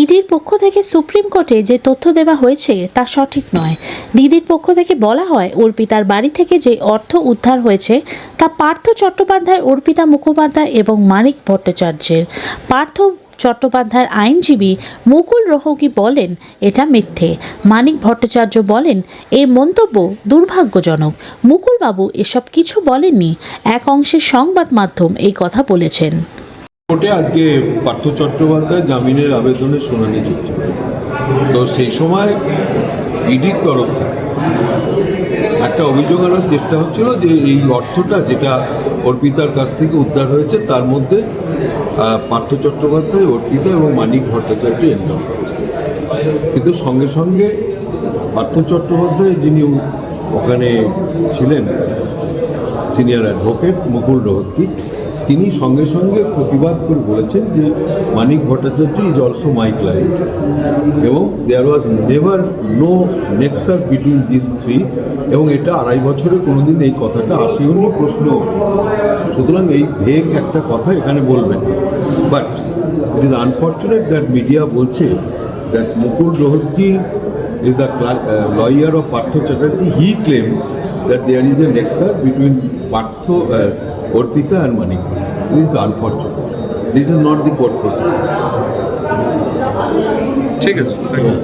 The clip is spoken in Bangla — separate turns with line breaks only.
ইডির পক্ষ থেকে সুপ্রিম কোর্টে যে তথ্য দেওয়া হয়েছে তা সঠিক নয়। ইডির পক্ষ থেকে বলা হয়, অর্পিতার বাড়ি থেকে যে অর্থ উদ্ধার হয়েছে তা পার্থ চট্টোপাধ্যায়, অর্পিতা মুখোপাধ্যায় এবং মানিক ভট্টাচার্যের। পার্থ চট্টোপাধ্যায়ের আইনজীবী মুকুল রোহতগি বলেন এটা মিথ্যে। মানিক ভট্টাচার্য বলেন এই মন্তব্য দুর্ভাগ্যজনক। মুকুলবাবু এসব কিছু বলেননি। এক অংশের সংবাদ মাধ্যম এই কথা বলেছেন।
কোর্টে আজকে পার্থ চট্টোপাধ্যায় জামিনের আবেদনের শুনানি চলছে। তো সেই সময় ইডির তরফ থেকে একটা অভিযোগ আনার চেষ্টা হচ্ছিল যে এই অর্থটা যেটা অর্পিতার কাছ থেকে উদ্ধার হয়েছে তার মধ্যে পার্থ চট্টোপাধ্যায়, অর্পিতা এবং মানিক ভট্টাচার্য এনরোল করেছে। কিন্তু সঙ্গে সঙ্গে পার্থ চট্টোপাধ্যায়, যিনি ওখানে ছিলেন সিনিয়র অ্যাডভোকেট মুকুল রোহতগি, তিনি সঙ্গে সঙ্গে প্রতিবাদ করে বলেছেন যে Manik Bhattacharya is also my client এবং there was never no nexus between this three, এবং এটা 2.5 বছরে কোনোদিন এই কথাটা আসেনি, প্রশ্ন। সুতরাং এই ভেগ একটা কথা এখানে বলবেন। But it is unfortunate that media বলছে that Mukul Rohatgi is the lawyer of Partho Chatterjee. He claimed that there is a nexus between Partho, Orpita and Manik. This is unfortunate. This is not the court proceedings.
ঠিক আছে, থ্যাংক ইউ।